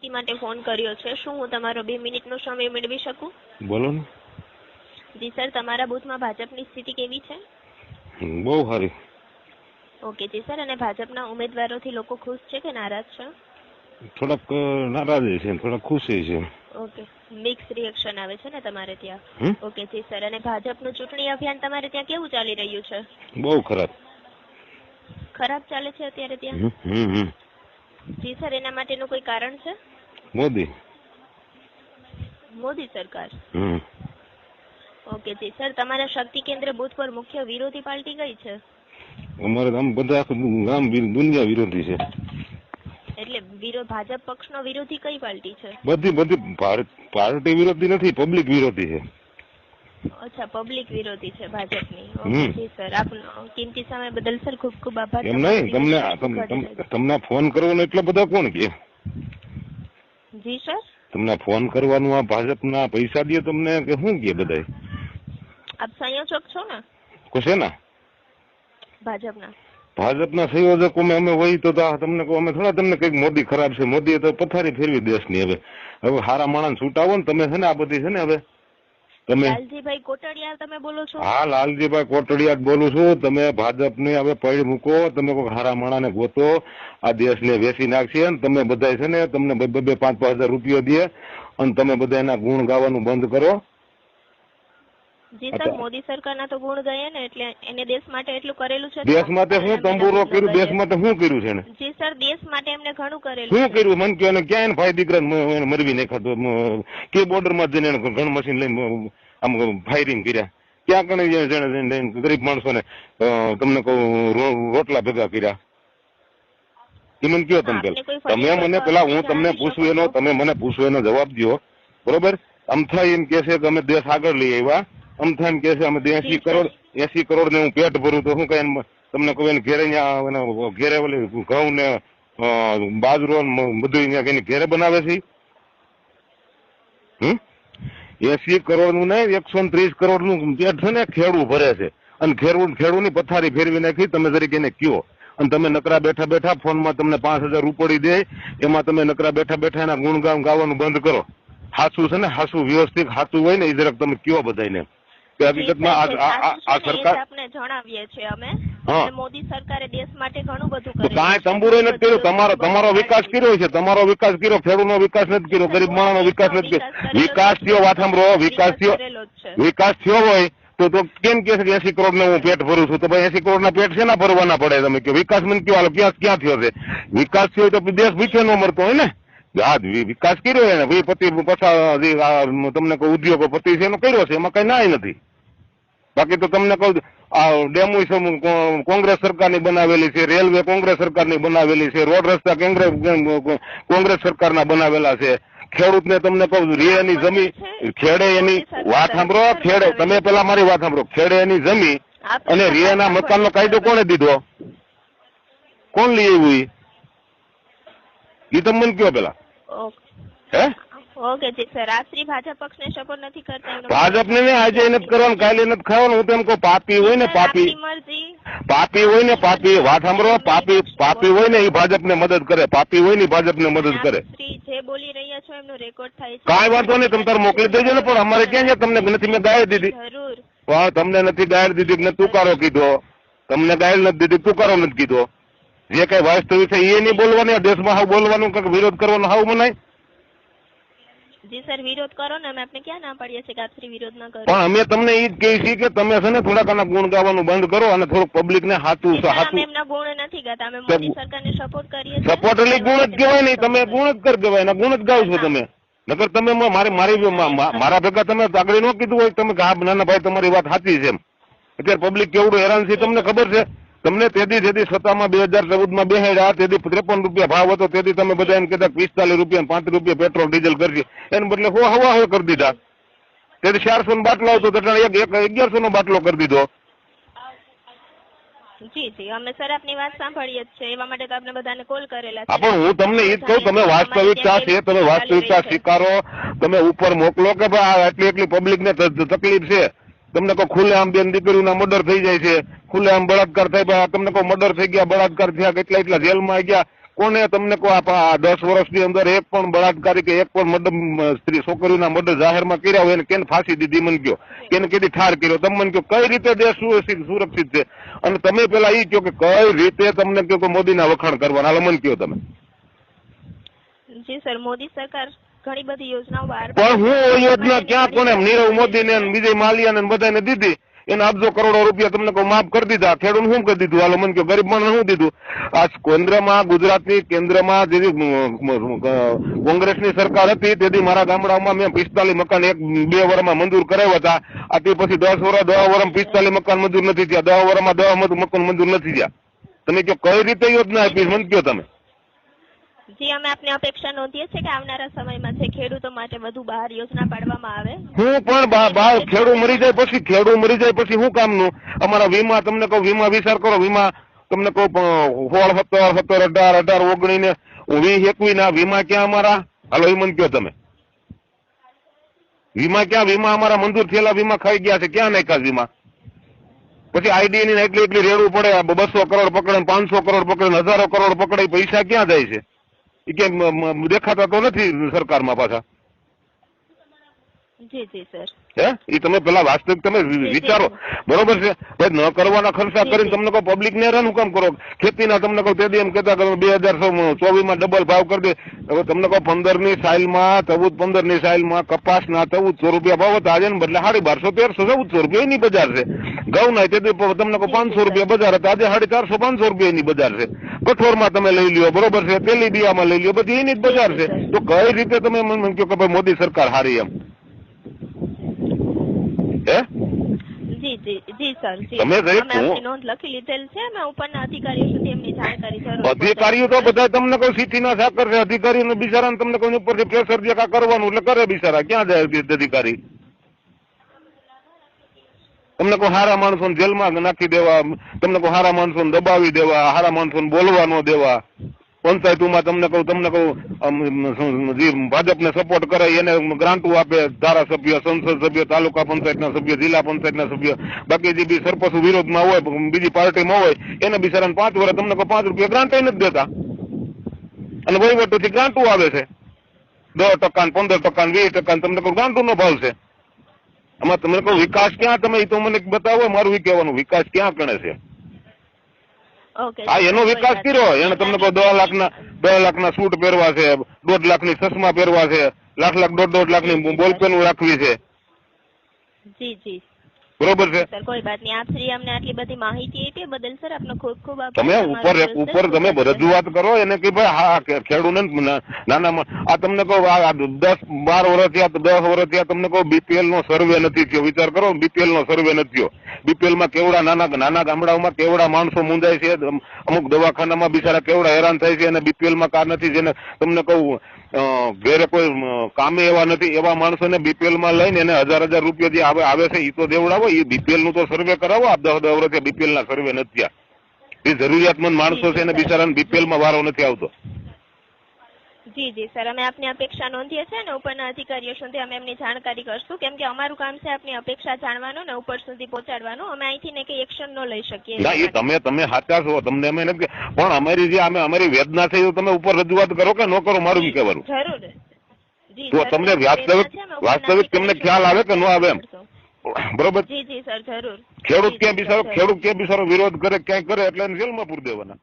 માહિતી માટે ફોન કર્યો છે. શું હું તમારો 2 મિનિટનો સમય મેળવી શકું? બોલો ને. જી સર, તમારા બૂથમાં ભાજપની સ્થિતિ કેવી છે? બહુ સારી. ઓકે જી સર, અને ભાજપના ઉમેદવારોથી લોકો ખુશ છે કે નારાજ છે? થોડાક નારાજ છે, થોડાક ખુશી છે. ઓકે, મિક્સ રિએક્શન આવે છે ને તમારે ત્યાં? ઓકે જી સર, અને ભાજપનું ચૂંટણી અભિયાન તમારે ત્યાં કેવું ચાલી રહ્યું છે? બહુ ખરાબ. ખરાબ ચાલે છે અત્યારે ત્યાં? જી સર, એના માટેનું કોઈ કારણ છે? મોદી સરકાર. ઓકે જી સર, તમારા શક્તિ કેન્દ્ર બૂથ પર મુખ્ય વિરોધી પાર્ટી કઈ છે? અમારે આમ બધા આખું ગામ દુનિયા વિરોધી છે. એટલે ભાજપ પક્ષનો વિરોધી કઈ પાર્ટી છે? બધી પાર્ટી વિરોધી નથી, પબ્લિક વિરોધી છે. અચ્છા, પબ્લિક વિરોધી છે ભાજપની. ઓકે જી સર, આપનો કિંમતી સમય બદલ સર ખૂબ ખૂબ આભાર. એમ નહીં, તમને ફોન કરવાનો એટલે બધા કોણ કે? જી સર, તમને ફોન કરવાનું આ ભાજપના પૈસા દે તમને કે શું કે બધા? આપ સંયોજક છો ને? છે ને ભાજપના સંયોજકો અમે હોય તો તમને કહો, અમે થોડા તમને કઈક મોદી ખરાબ છે, મોદીએ તો પથારી ફેરવી દેશની. હવે હારા માણસ છૂટાવો ને તમે છે ને, આ બધી છે ને. હવે તમે લાલજીભાઈ કોટડિયા તમે બોલો છો? હા, લાલજીભાઈ કોટડિયા જ બોલું છું. તમે ભાજપને હવે પૈડ મૂકો, તમે કોઈ હારા માણાને ગોતો, આ દેશને વેચી નાખશે ને તમે બધા છે ને, તમને 2-5 રૂપિયા દે અને તમે બધા એના ગુણ ગાવાનું બંધ કરો. જી સર, મોદી સરકારના તો ગુણ ગયા ને, એટલે એને દેશ માટે એટલું કરેલું છે. દેશ માટે શું તંબુરો કર્યું? દેશ માટે શું કર્યું છે ને? જી સર, દેશ માટે એમને ઘણું કરેલું. શું કર્યું મન કયો? ને ક્યાં ભાઈ દીકરા મરવી નાખાતો કે બોર્ડર માં જઈને ઘણ મશીન લઈને આમ ફાયરિંગ કર્યા? ક્યાં કણે ગરીબ માણસો ને તમને કહું રોટલા ભેગા કર્યા? એ મને કયો તમે પેલા? તમે મને પેલા હું તમને પૂછું એનો, તમે મને પૂછો એનો જવાબ દો, બરોબર? અમથા એમ કે છે કે અમે દેશ આગળ લઈ આવ્યા, અમથા એમ કે છે અમે 80 કરોડ ને હું પેટ ભરું, તો શું કઈ તમને કહું? ઘેરે ઓલી ઘઉં ને બાજરો બધું કઈ ઘેરે બનાવે છે. 80 કરોડ નું નહીં, 130 કરોડ નું પેટ છે ને ખેડૂ ભરે છે. અને ખેડૂ ની પથારી ફેરવી નાખી તમે જરીક એને કયો. અને તમે નકરા બેઠા બેઠા ફોનમાં તમને 5000 ઉપડી દે, એમાં તમે નકરા બેઠા બેઠા એના ગુણગાન ગાવાનું બંધ કરો. હાસું છે ને, હાસું વ્યવસ્થિત હાસું હોય ને એ જરાક તમે કયો બધાને કે હકીકતમાં આ સરકાર આપણે જણાવીએ છીએ અમે મોદી સરકારે દેશ માટે ઘણું બધું કર્યું. કાંઈ તંબુરો નથી કર્યું. તમારો વિકાસ કર્યો છે, તમારો વિકાસ કર્યો, ખેડૂતનો વિકાસ નથી કર્યો, ગરીબ માણસનો વિકાસ નથી કર્યો. વિકાસ થયો, વાત સાંભળો, વિકાસ થયો હોય તો કેમ કે 80 કરોડ ને હું પેટ ભરું છું? તો ભાઈ 80 કરોડ ના પેટ છે ને ભરવાના પડે? તમે કયો વિકાસ મને કયો? ક્યાં થયો છે? વિકાસ થયો તો દેશ ભીખે ન મરતો હોય ને. આ વિકાસ કર્યો એને તમને કહું ઉદ્યોગપતિ છે એનો કર્યો છે, એમાં કઈ ના નથી. બાકી તો તમને કહું આ ડેમો કોંગ્રેસ સરકારની બનાવેલી છે, રેલવે કોંગ્રેસ સરકારની બનાવેલી છે, રોડ રસ્તા કોંગ્રેસ સરકારના બનાવેલા છે. ખેડૂતને તમને કહું રેની જમીન ખેડે એની વાત સાંભળો, ખેડે તમે પેલા મારી વાત સાંભળો, ખેડે એની જમીન અને રેના મકાનનો કાયદો કોણે દીધો? કોણ લઈ આવ્યું? એ તમે મને કયો પેલા? ઓકે જી સર, આપ શ્રી ભાજપ પક્ષને સપોર્ટ નથી કરતા? ભાજપને આજે નથી કરવાનું, કાલે નથી ખાવાનું. હું તેમ કહું પાપી હોય ને, પાપી હોય ને, પાપી વાત સાંભળો, પાપી હોય ને એ ભાજપને મદદ કરે, પાપી હોય ને ભાજપને મદદ કરે. જે બોલી રહ્યા છો એમનો રેકોર્ડ થાય છે. કાંઈ વાંધો નહીં, તમે તાર મોકલી દેજો ને. પણ અમારે ક્યાં છે? તમને નથી મેં ગાળ દીધી? પણ તમને નથી ગાળ દીધી ને તુકારો કીધો? તમને ગાળ નથી દીધી, તુકારો નથી કીધો? જે કઈ વાસ્તવિક છે એ નહીં બોલવાની, દેશમાં હાવ બોલવાનું, કઈક વિરોધ કરવાનો હાવ મનાય? જી સર, વિરોધ કરો ને, અમે આપણે ક્યાં ના પાડીએ છીએ કે આપ શ્રી વિરોધ ના કરો? પણ અમે તમને એ જ કહીએ છીએ કે તમે છે ને થોડાક આના ગુણ ગાવાનું બંધ કરો અને થોડુંક પબ્લિક ને હાથું એમના ગુણ નથી ગાતા, અમે મોદી સરકારને સપોર્ટ કરીએ છીએ. સપોર્ટ એટલે ગુણ જ કહેવાય નહીં, તમે ગુણ જ કર કહેવાય ને, ગુણ જ ગાવ છો તમે. નકર તમે મારા ભેગા તમે આગળ ન કીધું હોય તમે કે હા નાના ભાઈ તમારી વાત સાચી છે એમ. અત્યારે પબ્લિક કેવડું હેરાન છે તમને ખબર છે? તમને તેથી સત્તામાં 2014માં બેહાડ્યા, તેથી 53 રૂપિયા ભાવ હતો, તેથી તમે બધા એમ કહેતા 45 રૂપિયા 35 રૂપિયા પેટ્રોલ ડીઝલ કરશે, એને બદલે હવા કરી દીધા. તેથી 400 નો બાટલો આવતો, 1100 નો બાટલો કરી દીધો. જી અમે સર આપની વાત સાંભળીએ છે, એવા માટે તો આપણે બધાને કોલ કરેલા છે. પણ હું તમને એ જ કહું, તમે વાસ્તવિકતા છે, તમે વાસ્તવિકતા સ્વીકારો, તમે ઉપર મોકલો કે ભાઈ એટલી પબ્લિક ને તકલીફ છે. તમને કહો ખુલ્લે આમ બેન દીકરીઓના મર્ડર થઈ જાય છે, ખુલ્લે આમ બળાત્કાર થાય, તમને કહો મર્ડર થઈ ગયા, બળાત્કાર થયા, કેટલા જેલમાં ગયા, કોને તમને કહો આ 10 વર્ષની અંદર એક પણ બળાત્કારી કે એક પણ મર્ડર સ્ત્રી છોકરીઓના મર્ડર જાહેરમાં કર્યા હોય એને કેને ફાંસી દીધી મને કહો, કેને કીધી ઠાર કર્યો તમે મને કહો, કઈ રીતે દેશ સુરક્ષિત છે? અને તમે પેલા એ કહો કે કઈ રીતે તમને કહો કે મોદીના વખાણ કરવાના, હાલો મને કહો તમે. જી સર, મોદી સરકાર ઘણી બધી યોજનાઓ બહાર પણ હું યોજના ક્યાં કોને નીરવ મોદી ને વિજય માલ્યા ને બધાને દીધી, એને અબજો કરોડો રૂપિયા તમને કહું માફ કરી દીધા, ખેડૂત શું કરી દીધું? હાલો મને કહો, ગરીબ માણસ શું દીધું? આ કેન્દ્રમાં ગુજરાતની કેન્દ્રમાં જે કોંગ્રેસની સરકાર હતી તેથી મારા ગામડામાં મેં 45 મકાન 1-2 વર્ષમાં મંજૂર કરાવ્યા હતા. આથી પછી 10 વર્ષમાં 45 મકાન મંજૂર નથી થયા, 10 વર્ષમાં 10 મકાન મંજૂર નથી થયા. તમે કહો કઈ રીતે યોજના આપી મને કહો તમે. જી, અમે આપની અપેક્ષા નોંધીએ છીએ કે આવનારા સમયમાં છે ખેડૂતો માટે વધુ બહાર યોજના પાડવામાં આવે. હું પણ ખેડૂત મરી જાય પછી શું કામનું? અમારા વીમા તમને કહું, વીમા વિચાર કરો, વીમા તમને કહું 16, 17, 18, 19 ને 20, 21 ના વીમા ક્યાં અમારા? હાલો એ મને કહો તમે. વીમા ક્યાં? વીમા અમારા મંજૂર થયેલા વીમા ખાઈ ગયા છે, ક્યાં નાખ્યા વીમા? પછી આઈડી ની એટલી રેડવું પડે, 200 કરોડ પકડે, 500 કરોડ પકડે, 1000 કરોડ પકડે, પૈસા ક્યાં જાય છે? એ ક્યાંક દેખાતા તો નથી સરકારમાં પાછા. જી જી સર. હે એ તમે પેલા વાસ્તવિક તમે વિચારો, બરોબર છે? ભાઈ ન કરવાના ખર્ચા કરીને તમને કહો પબ્લિક ને હેરાન કામ કરો. ખેતીના તમને કહો તેથી એમ કહેતા 2024 માં ડબલ ભાવ કરી દે. હવે તમને કહો 15ની સાઇલમાં 15ની સાઇલમાં કપાસના 1400 રૂપિયા ભાવ હતા, આજે બદલે 1250, 1300, 1400 રૂપિયા એની બજાર છે. ઘઉંના તેથી તમને કહો 500 રૂપિયા બજાર હતા, આજે 450, 500 રૂપિયા એની બજાર છે. કઠોળમાં તમે લઈ લ્યો, બરોબર છે? તેલીબિયામાં લઈ લ્યો, બધી એની જ બજાર છે. તો કઈ રીતે તમે મને કહો કે ભાઈ મોદી સરકાર હારી એમ? જી સર, તમે નોંધ લખી લીધેલ છે. અમે ઉપરના અધિકારીઓ સુધી એમની જાણકારી જરૂર. અધિકારીઓ તો બધા તમને કોઈ સિટીના સાકર છે, અધિકારીઓ બિચારા તમને કોઈ ઉપરથી પ્રેશર જે કા કરવાનું એટલે કરે બિચારા. ક્યાં જાય અધિકારી? તમને કોઈ હારા માણસોને જેલમાં નાખી દેવા, તમને કોઈ હારા માણસોને દબાવી દેવા, હારા માણસોને બોલવા ન દેવા. પંચાયતોમાં તમને કહું જે ભાજપને સપોર્ટ કરે એને ગ્રાન્ટો આપે, ધારાસભ્ય, સંસદ સભ્ય, તાલુકા પંચાયતના સભ્ય, જિલ્લા પંચાયતના સભ્ય, બાકી જે બી સરપંચ વિરોધમાં હોય, બીજી પાર્ટીમાં હોય એને બિચારાને 5 વર્ષ તમને કહું 5 રૂપિયા ગ્રાન્ટ નથી દેતા. અને વહીવટોથી ગ્રાન્ટો આવે છે 10%, 15%, 20%, તમને કહું ગ્રાન્ટો નો ભાવ છે. આમાં તમને કહું વિકાસ ક્યાં? તમે એ તો મને બતાવો, મારું કહેવાનું વિકાસ ક્યાં ગણે છે? એનો વિકાસ કર્યો એને તમને કહો 10 લાખના સૂટ પહેરવા છે, 1.5 લાખની ચશ્મા પહેરવા છે, લાખ 1.5 લાખની બોલપેન રાખવી છે. જી જી, બરોબર છે સર. કોઈ વાત નહીં. આપ શ્રી અમને આટલી બધી માહિતી આપી બદલ સર આપનો ખૂબ ખૂબ આભાર. તમે ઉપર તમે રજૂઆત કરો એને કે ભાઈ હા ખેડૂતને નાના આ તમને કહો 10-12 વર્ષ થયા, 10 વર્ષ થયા તમને કહો બીપીએલ નો સર્વે નથી થયો. વિચાર કરો, બીપીએલ નો સર્વે નથી થયો. બીપીએલ માં કેવડા નાના ગામડાઓમાં કેવડા માણસો મુંજાય છે, અમુક દવાખાનામાં બિચારા કેવડા હેરાન થાય છે, અને બીપીએલ માં કાર નથી. જેને તમને કહું ઘરે કોઈ કામે એવા નથી, એવા માણસોને બીપીએલ માં લઈને એને 1000 રૂપિયા જે આવે છે એ તો દેવડાવો. એ બીપીએલ નું તો સર્વે કરાવો. આ 10 વર્ષથી બીપીએલ ના સર્વે નથી થયા. એ જરૂરિયાતમંદ માણસો છે એને બિચારાને બીપીએલ માં વારો નથી આવતો. જી જી સર, અમે આપની અપેક્ષા નોંધીએ છીએ અને ઉપરના અધિકારીઓ સુધી અમે એમની જાણકારી કરશું, કેમ કે અમારું કામ છે આપની અપેક્ષા જાણવાનું ને ઉપર સુધી પહોંચાડવાનું. અમે અહીંથી ને કઈ એક્શન ન લઈ શકીએ. ના, એ તમે સાચા છો, તમને અમે નથી, પણ અમારી જે અમારી વેદના છે એ તમે ઉપર રજૂઆત કરો કે ન કરો, મારું બી કહેવાનું. જરૂર. તો તમને વાસ્તવિક તમને ખ્યાલ આવે કે ન આવે એમ? બરોબર. જી જી સર, જરૂર. ખેડૂત ક્યાં બિચારો વિરોધ કરે, ક્યાંય કરે એટલે એને જેલમાં પૂરી દેવાના.